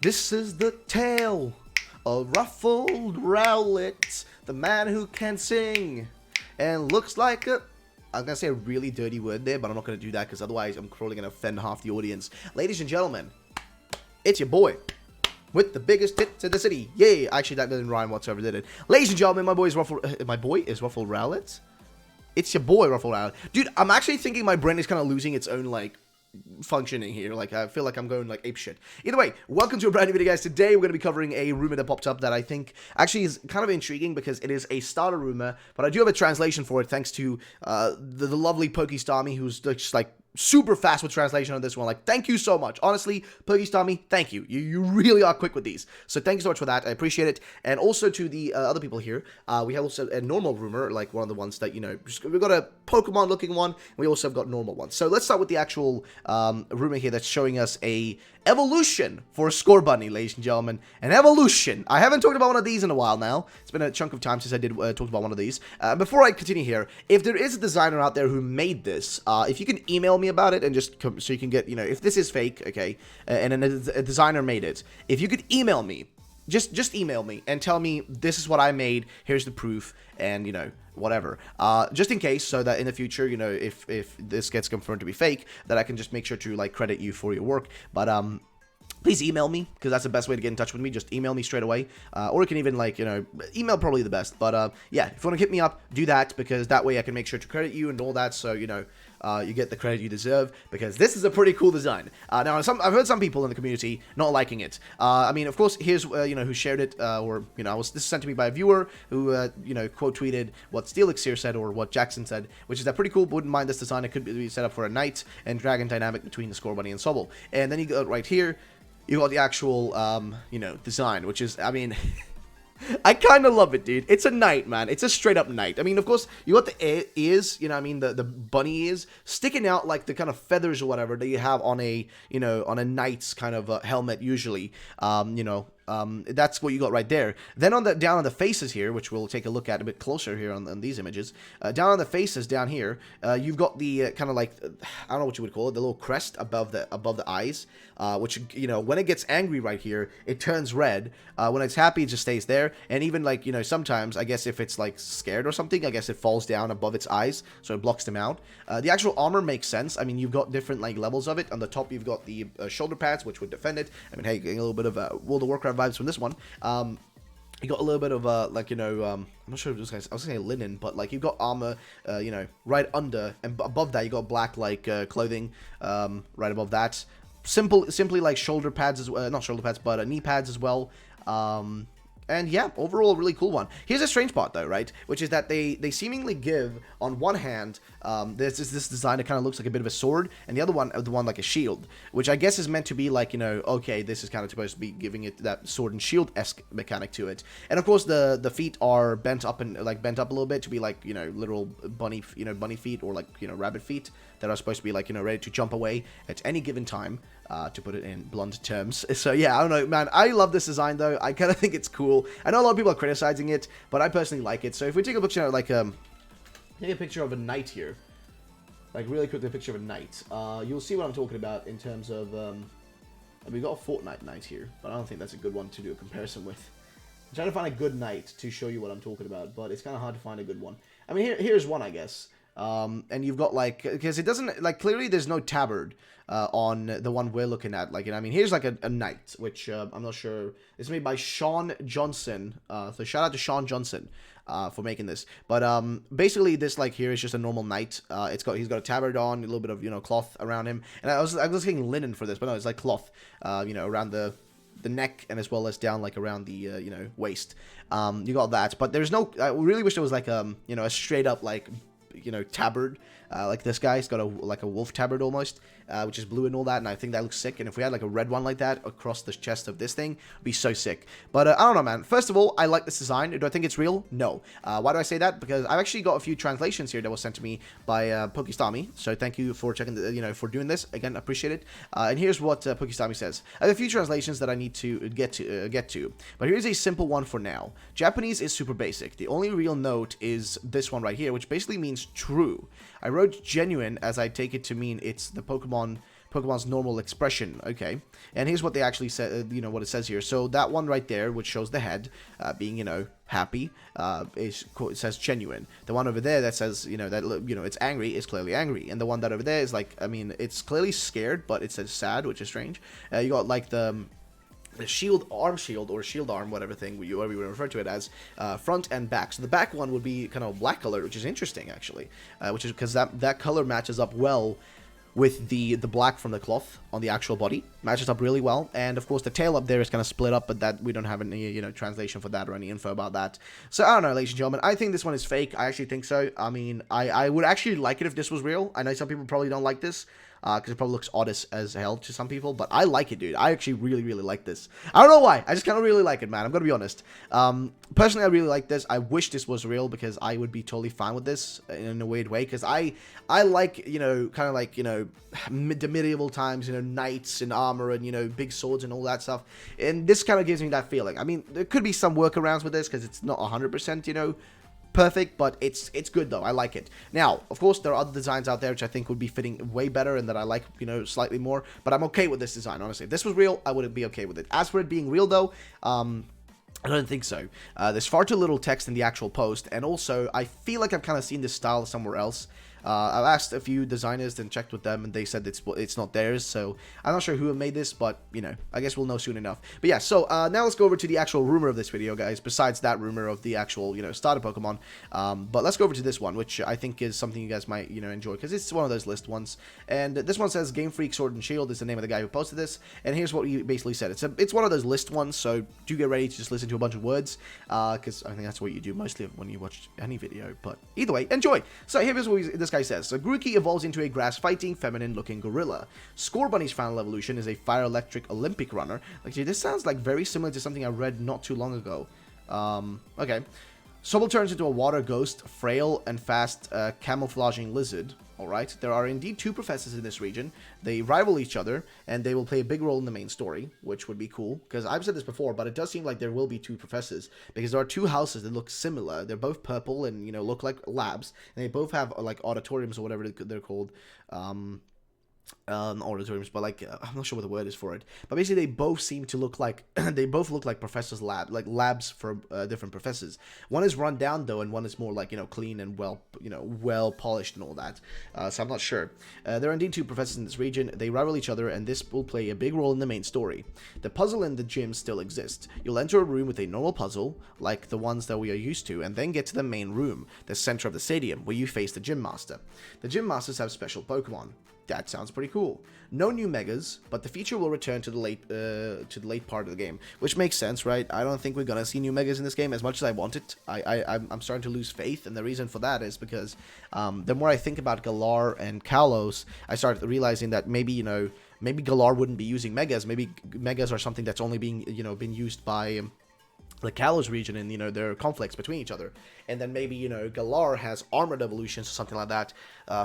This is the tale of RuffledRowlit, the man who can sing and looks like a... I was going to say a really dirty word there, but I'm not going to do that because otherwise I'm probably going to offend half the audience. Ladies and gentlemen, it's your boy with the biggest tits in the city. Yay! Actually, that didn't rhyme whatsoever, did it? Ladies and gentlemen, my boy is RuffledRowlit. It's your boy, RuffledRowlit. Dude, I'm actually thinking my brain is kind of losing its own, like, functioning here. Like, I feel like I'm going, like, apeshit. Either way, welcome to a brand new video, guys. Today, we're going to be covering a rumor that popped up that I think actually is kind of intriguing because it is a starter rumor, but I do have a translation for it thanks to the lovely Pokestami, who's just, like, super fast with translation on this one. Like, thank you so much. Honestly, Pokestami, thank you. You really are quick with these. So thank you so much for that. I appreciate it. And also to the other people here, we have also a normal rumor, like one of the ones that, you know, we've got a Pokemon looking one. We also have got normal ones. So let's start with the actual rumor here that's showing us a evolution for a Scorbunny, ladies and gentlemen. An evolution. I haven't talked about one of these in a while now. It's been a chunk of time since I did talk about one of these. Before I continue here, if there is a designer out there who made this, if you can email me about it and just so you can get, you know, if this is fake, okay, and then a designer made it, if you could email me, just email me and tell me this is what I made, here's the proof, and, you know, whatever, just in case, so that in the future, you know, if this gets confirmed to be fake, that I can just make sure to, like, credit you for your work. But please email me, because that's the best way to get in touch with me. Just email me straight away, or you can even, like, you know, email probably the best. But yeah, if you want to hit me up, do that, because that way I can make sure to credit you and all that, so, you know, you get the credit you deserve, because this is a pretty cool design. Now, I've heard some people in the community not liking it. I mean, of course, here's, you know, who shared it, or, you know, this is sent to me by a viewer who, you know, quote tweeted what Steelixir said, or what Jackson said, which is that pretty cool, wouldn't mind this design. It could be set up for a knight and dragon dynamic between the Scorbunny and Sobble. And then you go right here, you got the actual, you know, design, which is, I mean... I kind of love it, dude. It's a knight, man. It's a straight-up knight. I mean, of course, you got the ears, you know what I mean, the bunny ears, sticking out like the kind of feathers or whatever that you have on a, you know, on a knight's kind of helmet usually, you know. That's what you got right there. Then on the down on the faces here, which we'll take a look at a bit closer here on these images, down on the faces down here, you've got the kind of like, I don't know what you would call it, the little crest above the eyes, which, you know, when it gets angry right here, it turns red. When it's happy, it just stays there. And even, like, you know, sometimes, I guess if it's like scared or something, I guess it falls down above its eyes, so it blocks them out. The actual armor makes sense. I mean, you've got different, like, levels of it. On the top, you've got the shoulder pads, which would defend it. I mean, hey, getting a little bit of World of Warcraft vibes from this one. You got a little bit of like, you know, I'm not sure if this guy's, I was gonna say linen, but like you've got armor, you know, right under, and above that you got black, like, clothing, right above that. Simply like shoulder pads as well, not shoulder pads, but knee pads as well. And yeah, overall, a really cool one. Here's a strange part, though, right? Which is that they seemingly give, on one hand, there's this design that kind of looks like a bit of a sword, and the other one, like a shield, which I guess is meant to be like, you know, okay, this is kind of supposed to be giving it that sword and shield-esque mechanic to it. And of course, the feet are bent up and like bent up a little bit to be like, you know, literal bunny feet, or like, you know, rabbit feet that are supposed to be like, you know, ready to jump away at any given time. To put it in blunt terms. So yeah, I don't know, man. I love this design, though. I kind of think it's cool. I know a lot of people are criticizing it, but I personally like it. So if we take a picture, like, take a picture of a knight here, like really quickly, a picture of a knight. You'll see what I'm talking about in terms of. We've got a Fortnite knight here, but I don't think that's a good one to do a comparison with. I'm trying to find a good knight to show you what I'm talking about, but it's kind of hard to find a good one. I mean, here's one, I guess. And you've got, like, because it doesn't, like, clearly there's no tabard on the one we're looking at. Like, I mean, here's like a knight, which I'm not sure. It's made by Sean Johnson. So shout out to Sean Johnson for making this. But basically, this, like, here is just a normal knight. He's got a tabard on, a little bit of, you know, cloth around him. And I was getting linen for this, but no, it's like cloth, you know, around the neck, and as well as down, like, around the you know, waist. You got that, but there's no. I really wish there was like you know, a straight up, like, you know, tabard, like this guy. He's got like a wolf tabard almost, which is blue and all that, and I think that looks sick. And if we had like a red one like that across the chest of this thing, it'd be so sick. But I don't know, man. First of all, I like this design. Do I think it's real? No. Why do I say that? Because I've actually got a few translations here that was sent to me by Pokestami. So thank you for checking, you know, for doing this. Again, appreciate it. And here's what Pokestami says. I have a few translations that I need to get to, but here's a simple one for now. Japanese is super basic. The only real note is this one right here, which basically means true. I wrote genuine as I take it to mean it's the Pokemon Pokemon's normal expression. Okay, and here's what they actually said, you know, what it says here. So that one right there, which shows the head being, you know, happy, it says genuine. The one over there that says, you know, that, you know, it's angry is clearly angry. And the one that over there is like, I mean, it's clearly scared, but it says sad, which is strange. You got like the shield, arm shield, or shield arm, whatever thing we would refer to it as, front and back. So the back one would be kind of black color, which is interesting actually, which is because that color matches up well with the black from the cloth on the actual body. Matches up really well. And of course the tail up there is kind of split up, but that we don't have any, you know, translation for that or any info about that. So I don't know, ladies and gentlemen, I think this one is fake. I actually think so. I mean, I would actually like it if this was real. I know some people probably don't like this, because it probably looks odd as hell to some people, but I like it, dude. I actually really, really like this. I don't know why. I just kind of really like it, man. I'm gonna be honest. Personally, I really like this. I wish this was real, because I would be totally fine with this in a weird way, because I like, you know, kind of like, you know, the medieval times, you know, knights and armor and, you know, big swords and all that stuff, and this kind of gives me that feeling. I mean, there could be some workarounds with this, because it's not 100%, you know, perfect, but it's good though. I like it. Now, of course, there are other designs out there which I think would be fitting way better and that I like, you know, slightly more, but I'm okay with this design, honestly. If this was real, I wouldn't be okay with it. As for it being real though, I don't think so. There's far too little text in the actual post, and also I feel like I've kind of seen this style somewhere else. I've asked a few designers and checked with them, and they said it's not theirs, so I'm not sure who made this, but, you know, I guess we'll know soon enough. But yeah, so now let's go over to the actual rumor of this video, guys, besides that rumor of the actual, you know, starter Pokemon. But let's go over to this one, which I think is something you guys might, you know, enjoy, because it's one of those list ones. And this one says Game Freak Sword and Shield is the name of the guy who posted this, and here's what he basically said. It's one of those list ones, so do get ready to just listen to a bunch of words, because I think that's what you do mostly when you watch any video, but either way, enjoy. So here's what this guy says. So Grookey evolves into a grass-fighting, feminine-looking gorilla. Scorbunny's final evolution is a fire-electric Olympic runner. Like, dude, this sounds like very similar to something I read not too long ago. Okay. Sobble turns into a water ghost, frail and fast camouflaging lizard. Alright, there are indeed two professors in this region. They rival each other, and they will play a big role in the main story, which would be cool, because I've said this before, but it does seem like there will be two professors, because there are two houses that look similar. They're both purple and, you know, look like labs, and they both have, like, auditoriums or whatever they're called. Auditoriums, but like I'm not sure what the word is for it, but basically they both seem to look like they both look like professors' labs for different professors. One is run down though, and one is more like, you know, clean and well, you know, well polished and all that. So I'm not sure. There are indeed two professors in this region. They rival each other, and this will play a big role in the main story. The puzzle in the gym still exists. You'll enter a room with a normal puzzle like the ones that we are used to, and then get to the main room, the center of the stadium, where you face the gym master. The gym masters have special Pokemon. That sounds pretty cool. No new megas, but the feature will return to the late part of the game, which makes sense, right? I don't think we're gonna see new megas in this game as much as I want it. I'm starting to lose faith, and the reason for that is because the more I think about Galar and Kalos, I start realizing that maybe, you know, maybe Galar wouldn't be using megas. Maybe megas are something that's only being, you know, been used by the Kalos region, and, you know, there are conflicts between each other, and then maybe, you know, Galar has armored evolutions or something like that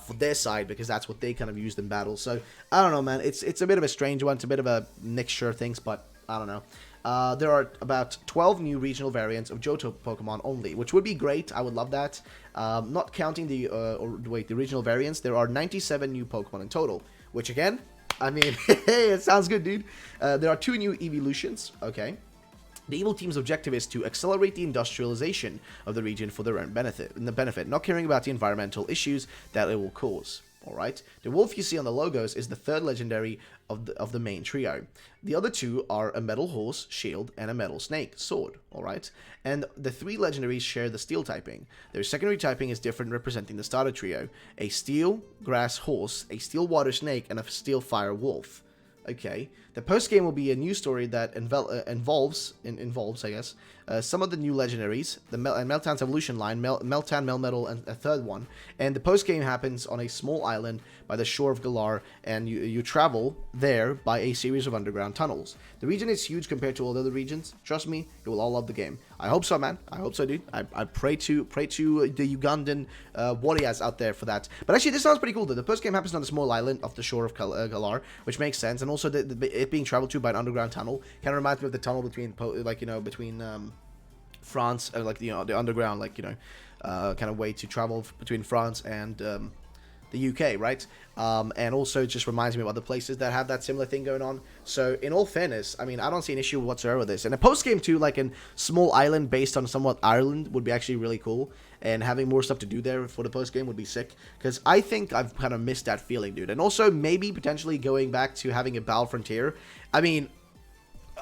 for their side, because that's what they kind of used in battle. So I don't know, man, it's a bit of a strange one. It's a bit of a mixture of things, but I don't know. There are about 12 new regional variants of Johto Pokemon only, which would be great. I would love that. Not counting the the regional variants, there are 97 new Pokemon in total, which again, I mean, hey, it sounds good, dude. There are 2 new evolutions. Okay. The evil team's objective is to accelerate the industrialization of the region for their own benefit, not caring about the environmental issues that it will cause. Alright, the wolf you see on the logos is the third legendary of the main trio. The other 2 are a metal horse, shield, and a metal snake, sword. Alright, and the 3 legendaries share the steel typing. Their secondary typing is different, representing the starter trio: a steel grass horse, a steel water snake, and a steel fire wolf. Okay, the post-game will be a new story that involves, I guess, some of the new legendaries, and Meltan's evolution line, Meltan, Melmetal, and a third one. And the post-game happens on a small island by the shore of Galar, and you travel there by a series of underground tunnels. The region is huge compared to all the other regions. Trust me, you will all love the game. I hope so, man. I hope so, dude. I pray to the Ugandan warriors out there for that. But actually, this sounds pretty cool, though. The post-game happens on a small island off the shore of Galar, which makes sense. And also, it being traveled to by an underground tunnel kind of reminds me of the tunnel between, like, you know, between France, like, you know, the underground, like, you know, kind of way to travel between France and the UK, right? And also it just reminds me of other places that have that similar thing going on. So in all fairness, I mean, I don't see an issue whatsoever with this. And a post-game too, like a small island based on somewhat Ireland would be actually really cool. And having more stuff to do there for the post-game would be sick. Because I think I've kind of missed that feeling, dude. And also maybe potentially going back to having a Battle Frontier. I mean,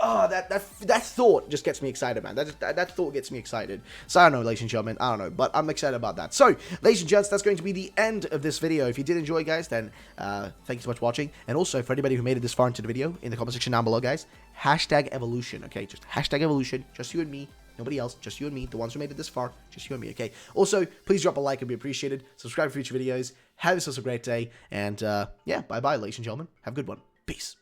oh, that thought just gets me excited, man. That thought gets me excited. So, I don't know, ladies and gentlemen. I don't know, but I'm excited about that. So, ladies and gents, that's going to be the end of this video. If you did enjoy, guys, then thank you so much for watching. And also, for anybody who made it this far into the video, in the comment section down below, guys, hashtag evolution, okay? Just hashtag evolution. Just you and me. Nobody else. Just you and me. The ones who made it this far. Just you and me, okay? Also, please drop a like. It'd be appreciated. Subscribe for future videos. Have yourselves a great day. And, yeah, bye-bye, ladies and gentlemen. Have a good one. Peace.